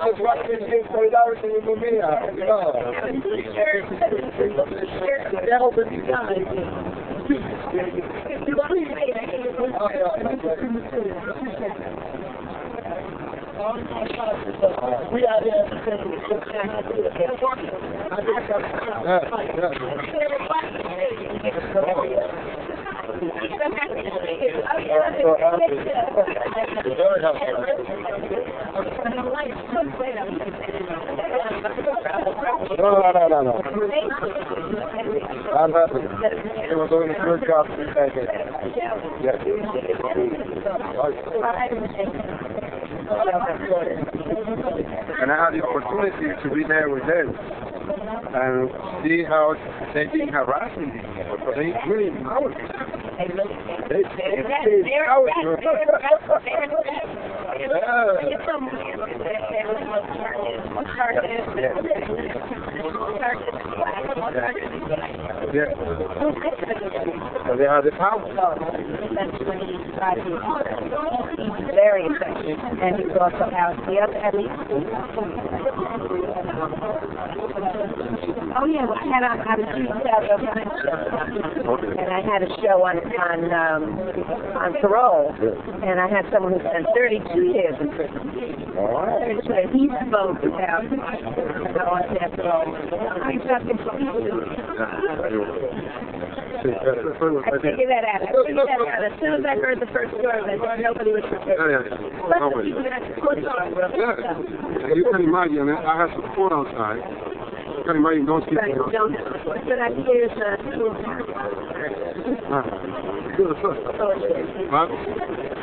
Just watching this solidarity with Mumia. Devil to be kind. We are here. No. I'm happy. They were doing a good job. Yes. And I had the opportunity to be there with them and see how they're being harassing these people. But they really empowered them. They empowered them. Yeah. So they have the power. Very effective. And he's also out the other at least. Oh yeah, well, I was and I had a show on parole, and I had someone who spent 32 years in prison. And he spoke about how after all, I figured that out. As soon as I heard the first story, nobody was prepared. You can imagine, I have support outside. You can imagine those people. But I here's but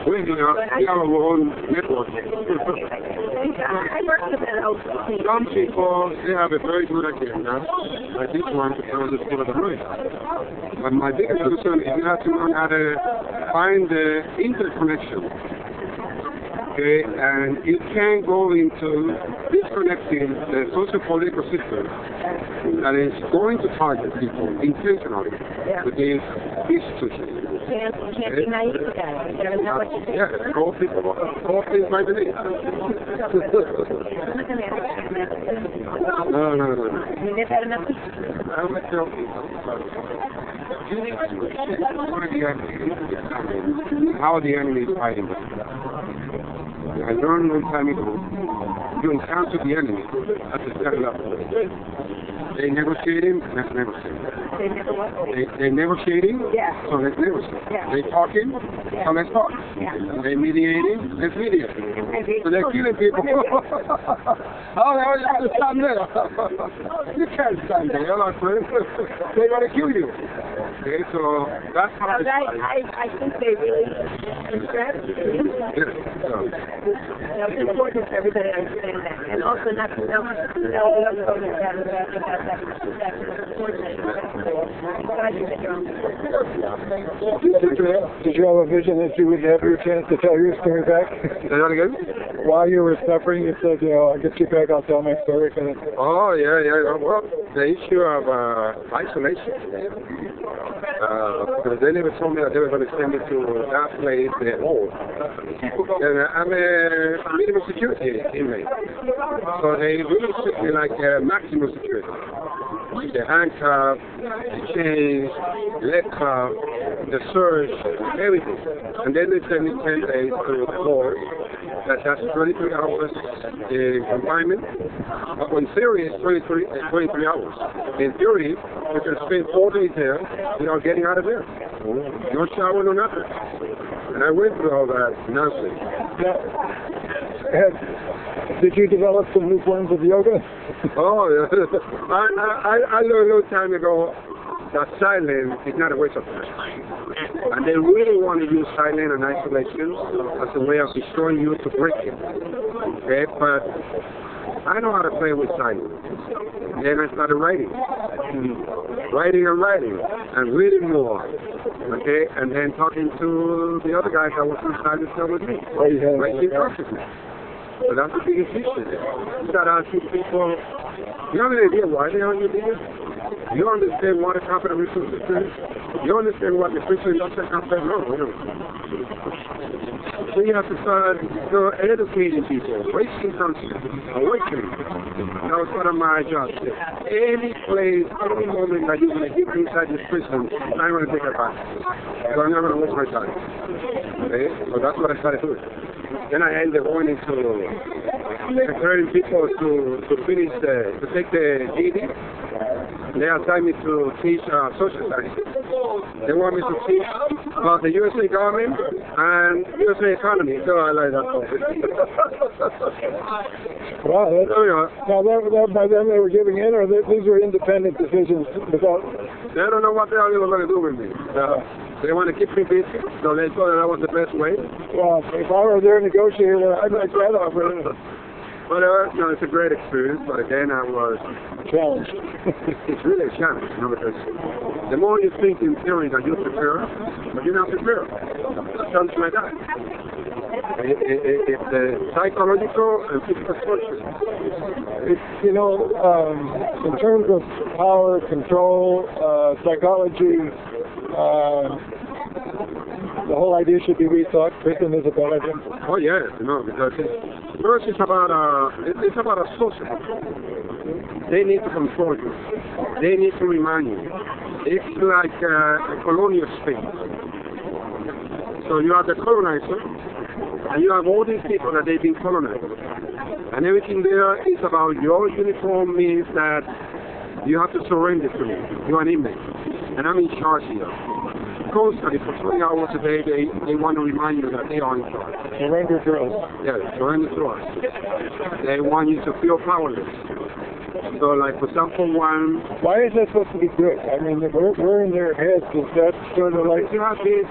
we have our own network. I work with an old team. Some people, they have a very good agenda, like this one, because it's full of the money. But my biggest concern is you have to learn how to find the interconnection. Okay, and you can't go into disconnecting the socio-political system that is going to target people intentionally with these institutions. You can't be naive about it. You don't know what you do. Yeah, call things by the name. No. You never had enough people. I would tell people. How the enemy is fighting them. I learned a long time ago, you encounter the enemy at the second level. They're negotiating, let's negotiate. They're negotiating, so let's negotiate. They're talking, so let's talk. They're mediating, let's mediate. So they're killing people. Oh, you have to stand there. You can't stand there, my friend. They're going to kill you. Okay, so that's how I think they really it's important for everybody to understand that. And also not to know Did you have a vision that you would have your chance to tell your story back? Say that again? While you were suffering, you said, I get you back, I'll tell my story. Oh, yeah. Well, the issue of isolation. Because they never told me that they were going to send me to that place at all. And I'm a minimum security inmate. So they really treat me like maximum security. The handcuff, the chains, leg cuff, the search, everything. And then they send me 10 days to the court. That's 23 hours in confinement. But in theory, it's 23 hours. In theory, you can spend 4 days there without getting out of there. No shower, no nothing. And I went through all that nonsense. Did you develop some new forms of yoga? Oh, yeah. I learned a long time ago that silence is not a waste of time. And they really want to use silence and isolation as a way of destroying you to break you. Okay, but I know how to play with silence. Then I started writing. Writing and reading more. Okay, and then talking to the other guys that was inside the cell with me. Writing consciousness. So that's the biggest issue there. You start asking people, you have an idea why they aren't there? You understand what a capital resources is? You understand what the Christian industrial capital is? No, we don't. So you have to start educating people, raising consciousness, awakening. That was part of my job. Any place, any moment that you're going to get inside this prison, I'm going to take it back. So I'm not going to waste my time. Okay? So that's what I started doing. Then I ended up going into encouraging people to finish to take the GED. They assigned me to teach social studies. They want me to teach about the USA government and USA economy. So I like that. Wow. Now, by then they were giving in, or these were independent decisions without... They don't know what the hell they were going to do with me. They want to keep me busy, so they thought that was the best way. Well, if I were their negotiator, I'd like that offer. But it's a great experience, but again, I was challenged. It's really a challenge, because the more you think in theory that you're prepared, but you're not prepared. Something like that. It's psychological and physical structure. It's, in terms of power, control, psychology, the whole idea should be rethought. Prison is about it. Oh yes, because first it's about a social. They need to control you. They need to remind you. It's like a colonial state. So you are the colonizer, and you have all these people that they've been colonized. And everything there is about your uniform means that you have to surrender to me. You're an inmate. And I'm in charge here. Constantly, for 20 hours a day, they want to remind you that they are in charge. Surrender to us. Yeah, surrender to us. They want you to feel powerless. So, like, for example, why is that supposed to be good? I mean, we're in their heads. Is that sort of like... You have these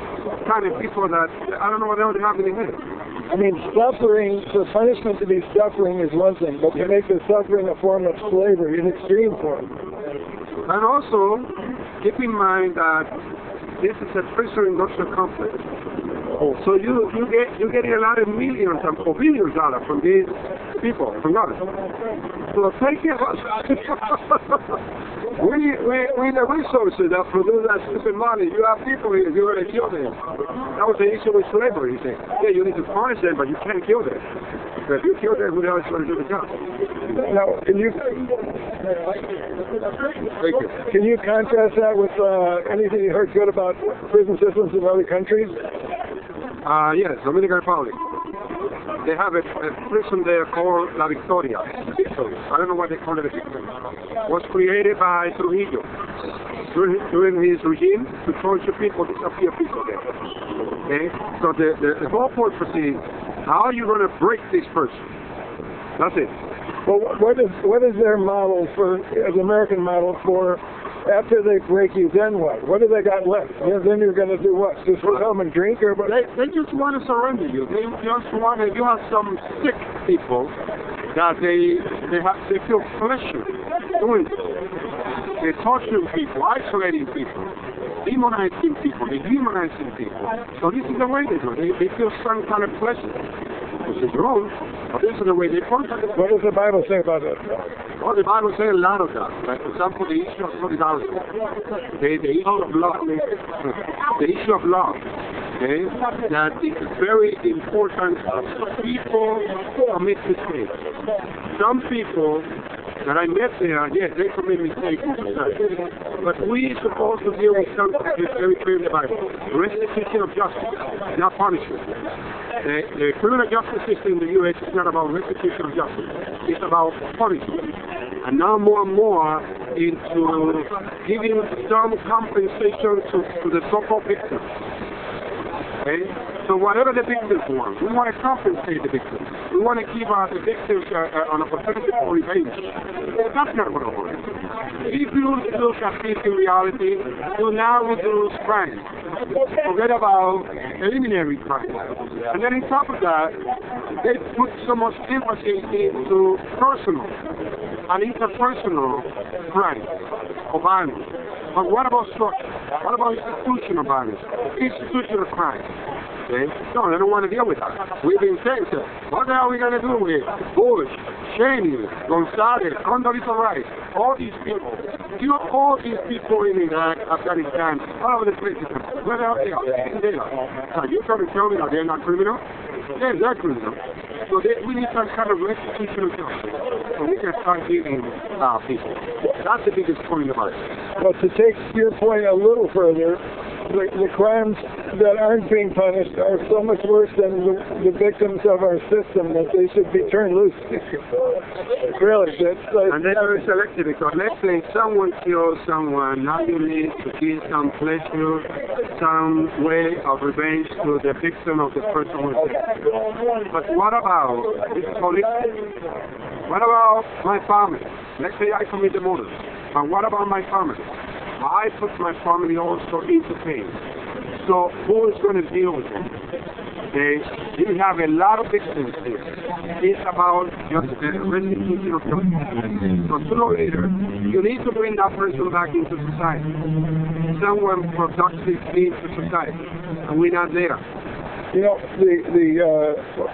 kind of people that, I don't know what else they have in their head. I mean, suffering, for punishment to be suffering is one thing, but to make the suffering a form of slavery, an extreme form. And also, keep in mind that this is a prison industrial complex. Oh. So you're getting a lot of millions or billions of dollars from these people, from us. So take care of us. we the resources that produce that stupid money. You have people here, you're going to kill them. That was the issue with slavery. You think, yeah, you need to punish them, but you can't kill them. But if you kill them, who else is going to do the job? Now, can you contrast that with anything you heard good about prison systems in other countries? Yes, Dominican Republic. They have a prison there called La Victoria. I don't know what they call it. It was created by Trujillo during his regime to torture people, disappear people there. Okay? So the whole purpose is, how are you going to break this person? That's it. Well, what is their model for, the American model for, after they break you, then what? What have they got left? Then you're going to do what? Just come and drink, or what? They just want to surrender you. They just want to. You have some sick people that they feel pleasure doing it. They're torturing people, isolating people, demonizing people, dehumanizing people. So this is the way they do it. They feel some kind of pleasure. Which is wrong, but this is the way they function. What does the Bible say about that? Well, the Bible says a lot of that. Like, for example, the issue of solidarity, the issue of love, okay, that is very important. People commit mistakes. Some people that I met there, yes, they commit mistakes, but we are supposed to deal with something that's very clear in the Bible. Restitution of justice, not punishment. The criminal justice system in the U.S. is not about restitution of justice. It's about punishment. And now more and more into giving some compensation to the so-called victims. Okay? So whatever the victims want, we want to compensate the victims. We want to give the victims an opportunity for revenge. That's not going to work. If you look at this in reality, you now reduce crime. Forget about eliminatory crime. And then on top of that, they put so much emphasis into personal. an interpersonal crime or violence. But what about structure? What about institutional violence? Institutional crime. Okay? No, they don't want to deal with that. We've been saying, what the hell are we going to do with Bush, Cheney, Gonzalez, Condoleezza Rice, all these people? You know, all these people in Iraq, Afghanistan, all over the place, where the hell they are? They are. So you trying to tell me that they're not criminal? Yes, they're criminal. So we need some kind of restitutional justice so we can start dealing with people. That's the biggest point about it. But to take your point a little further, the crimes that aren't being punished are so much worse than the victims of our system that they should be turned loose. Really, and they're very selective because let's say someone kills someone, not only to give some pleasure, some way of revenge to the victim of the person who is dead. But what about this police? What about my family? Let's say I commit the murder. But what about my family? I put my family also into pain. So who is going to deal with them? Okay? You have a lot of victims here. It's about just the restitution of justice. So sooner or later, you need to bring that person back into society. Someone productive into society. And we're not there. You know,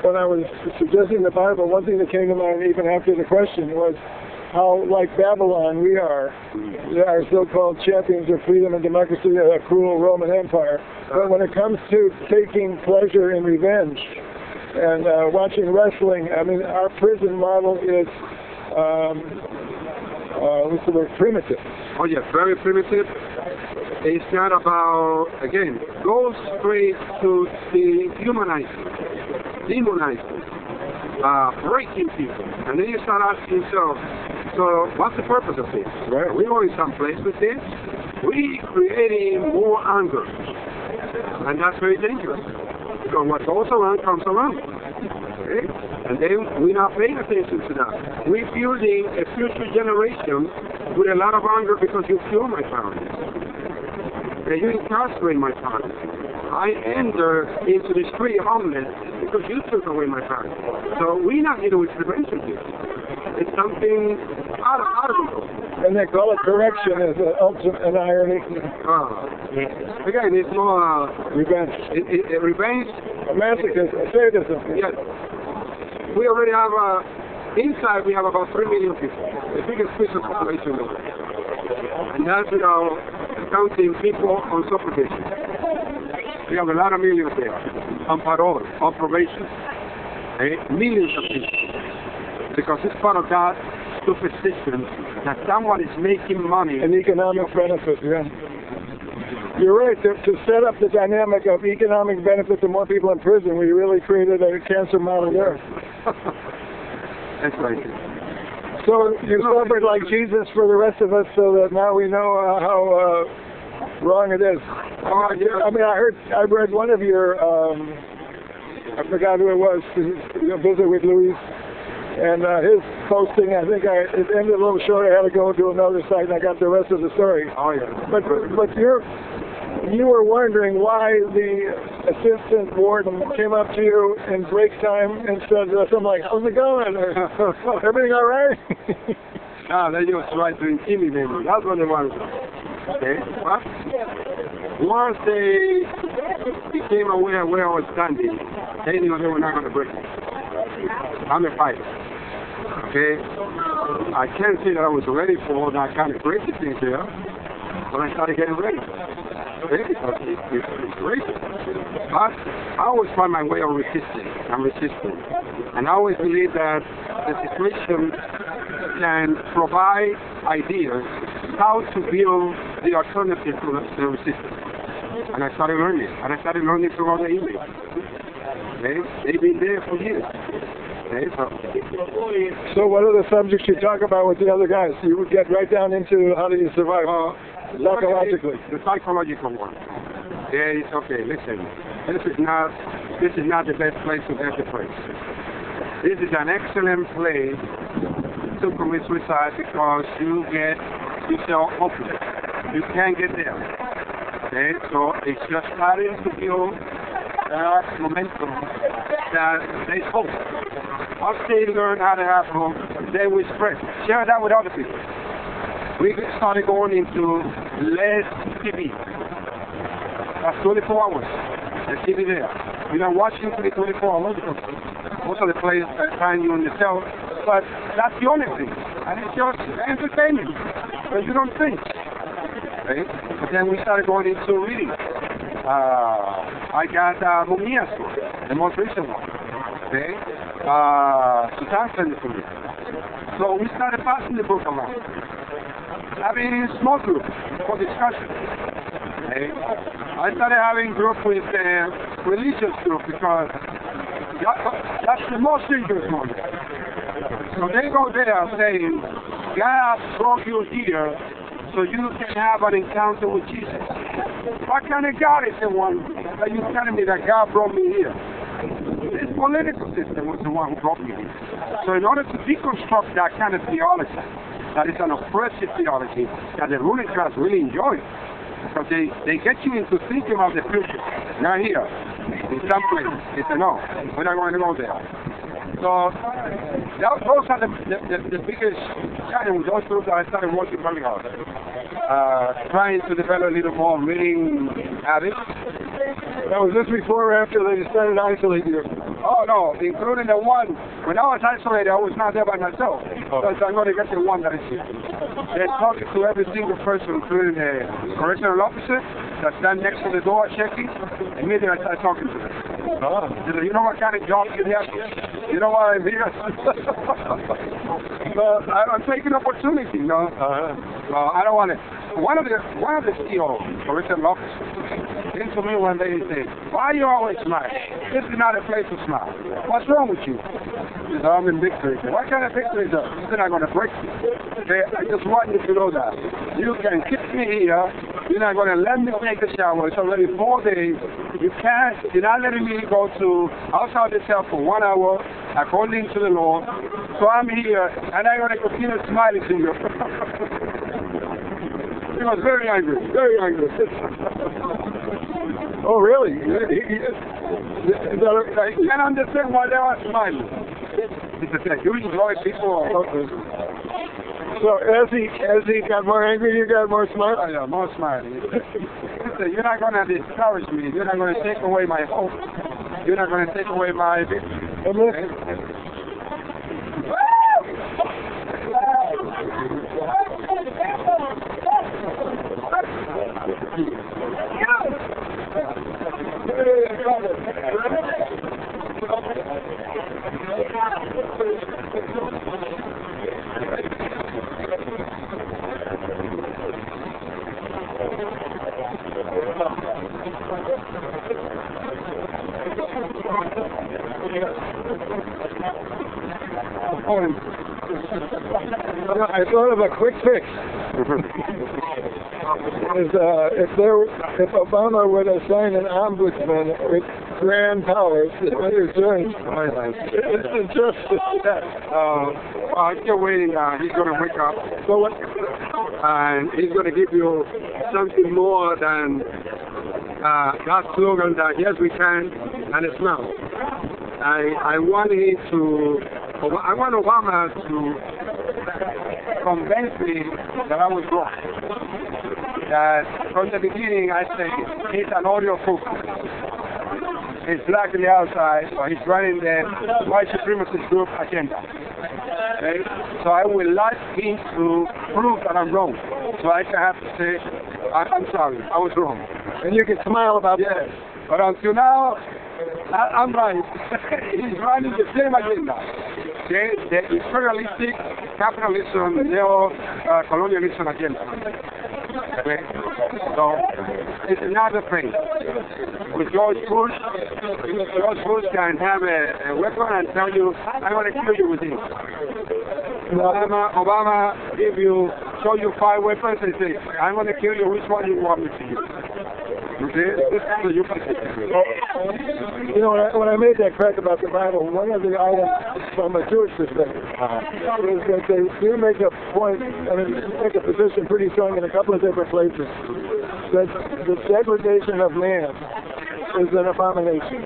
when I was suggesting the Bible, one thing that came to mind even after the question was how, like Babylon, we are so-called champions of freedom and democracy, a cruel Roman Empire. But when it comes to taking pleasure in revenge and watching wrestling, I mean, our prison model is, what's the word, primitive. Oh, yeah, very primitive. It's not about, again, goes straight to dehumanizing, demonizing, breaking people. And then you start asking yourself, so what's the purpose of this? Right? We're going someplace with this. We're creating more anger. And that's very dangerous. Because what goes around comes around. Okay? And then we're not paying attention to that. We're building a future generation with a lot of anger because you kill my parents. And you incarcerate my parents. I enter into the street homeless because you took away my parents. So we're not dealing with prevention here. It's something out of control. And they call it correction as an irony. Again, it's more revenge. Revenge. A masochism, a sadism. Yes. We already have, inside we have about 3 million people. The biggest prison population in the world. And that's without counting people on supervision. We have a lot of millions there. On parole, on probation. Millions of people. Because it's part of that stupid system that someone is making money. An economic benefit, yeah. You're right. To set up the dynamic of economic benefit to more people in prison, we really created a cancer model there. That's right. So you suffered like Jesus for the rest of us so that now we know how wrong it is. I mean, I read one of your, I forgot who it was, visit with Luis. And his posting, I think it ended a little short. I had to go to another site, and I got the rest of the story. Oh, yeah. But you were wondering why the assistant warden came up to you in break time and said something like, "How's it going? Everything all right?" They just tried to intimidate me. That's what they wanted. Okay. What? Once they became aware where I was standing, they knew they were not going to break me. I'm a fighter. Okay? I can't say that I was ready for that kind of crazy things here, but I started getting ready. Okay? Because it's crazy. But I always find my way of resisting. I'm resisting. And I always believe that the situation can provide ideas how to build the alternative to the resistance. And I started learning. And I started learning through all the emails. Okay? They've been there for years. Okay? So what are the subjects you talk about with the other guys? You would get right down into how do you survive psychologically. The psychological one. Yeah, it's okay. Listen, this is not the best place to get the place. This is an excellent place to commit suicide because you get yourself hopeless. You can't get there. Okay, so it's just starting to build that momentum that there's hope. Once they learn how to have hope, then we spread. Share that with other people. We started going into less TV. That's 24 hours. The TV there. You don't watch it for 24 hours because most of the players find you in the cell. But that's the only thing. And it's just entertainment. Because you don't think. Okay? But then we started going into reading. I got Mumia, the most recent one. Okay? Sutan sent it to me. So we started passing the book around. Having small groups for discussion. Okay? I started having group with religious group because that's the most dangerous one. So they go there saying, God brought you here so you can have an encounter with Jesus. What kind of God is the one that you're telling me that God brought me here? This political system was the one who brought me here. So in order to deconstruct that kind of theology, that is an oppressive theology that the ruling class really enjoys, because they get you into thinking about the future. Not here, in some place. They say, no, we're not going to go there. So those are the biggest challenge with those groups that I started working really hard. Trying to develop a little more reading habits. Now, was this before or after they decided to isolate you? Oh no, including the one, when I was isolated, I was not there by myself. So I'm going to get the one that is here. They're talking to every single person, including the correctional officer that stand next to the door checking. Immediately I start talking to them. You know what kind of job you have? You know why I'm here? So I'm taking opportunity, you know. I don't want to. One of the CEO correctional officers came to me one day and said, why are you always smiling? This is not a place to smile. What's wrong with you? He said, I'm in victory. Said, what kind of victory is that? He said, I'm going to break you. Okay, I just want you to know that. You can keep me here. You're not going to let me take a shower. It's already 4 days. You're not letting me go to outside the cell for 1 hour according to the law. So I'm here and I'm going to continue smiling to you. He was very angry, very angry. Oh, really? I can't understand why they were smiling. He said, you enjoy people. So as he got more angry, you got more smiling? Oh, yeah, more smiling. He said, you're not going to discourage me. You're not going to take away my hope. You're not going to take away my victory. I thought of a quick fix. If Obama would assign an ombudsman with grand powers to understand injustice. I'm still waiting. He's going to wake up. So what? And he's going to give you something more than that slogan that yes we can and it's now. I want Obama to convince me that I was wrong. That from the beginning I said he's an audio proof. He's black on the outside, so he's running the white supremacist group agenda. Okay? So I would like him to prove that I'm wrong. So I can have to say, I'm sorry, I was wrong. And you can smile about that. Yes. But until now, I'm right. He's running the same agenda. The imperialistic capitalism, neo-colonialism agenda. Okay? So, it's another thing. With George Bush can have a weapon and tell you, I'm going to kill you with this. Obama show you 5 weapons and say, I'm going to kill you, which one you want me to use? Okay? So you know, when I made that crack about the Bible, one of the items from a Jewish perspective is that they do make a point, make a position pretty strong in a couple of different places, that the degradation of man is an abomination.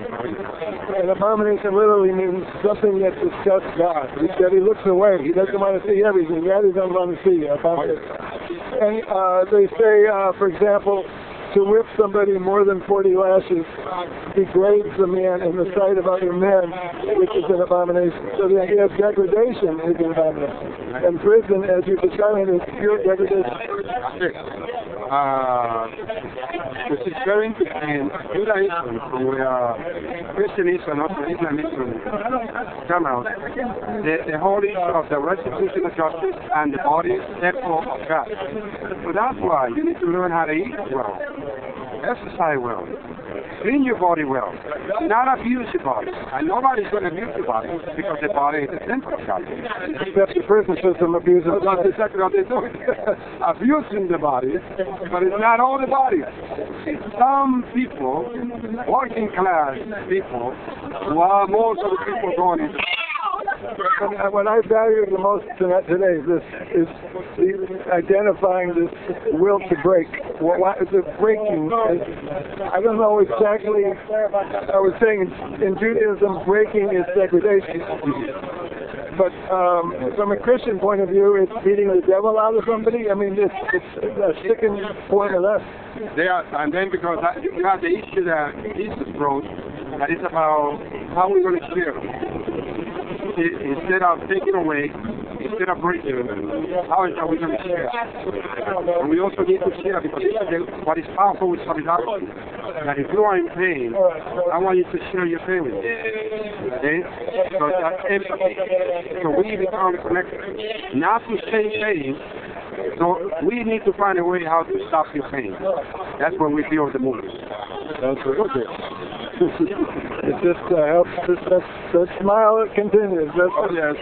An abomination literally means something that disgusts God. That he looks away. He doesn't want to see everything. God doesn't want to see abomination. And they say, for example, to whip somebody more than 40 lashes degrades the man in the sight of other men, which is an abomination. So the idea of degradation is an abomination. And prison, as you described it, is pure degradation. Which is very interesting. Judaism, where Christianism and also Islamism come out, the whole issue of the restitution of justice and the body temple of God. So that's why you need to learn how to eat well, exercise well, clean your body well, not abuse your body. And nobody's going to abuse your body because the body is the temple of God. Except the prison system abuses it. That's exactly what they're doing. Abusing the body, but it's not all the body. It's some people, working class people, while most of the people going into. What I value the most today is identifying this will to break. What is it breaking? I don't know exactly. I was saying in Judaism, breaking is degradation. But from a Christian point of view, it's beating the devil out of somebody. I mean, it's a sickening point of that. And then because you have the issue that Jesus brought, that is about how we're going to share. Instead of taking away, instead of breaking, how is that we're going to share? And we also need to share because what is powerful with solidarity, that if you are in pain, I want you to share your pain with me. Okay? So that's empathy. So we become connected, not to share pain. So we need to find a way how to stop your pain. That's when we build the movement. That's okay. It just helps that smile continues. That's yes.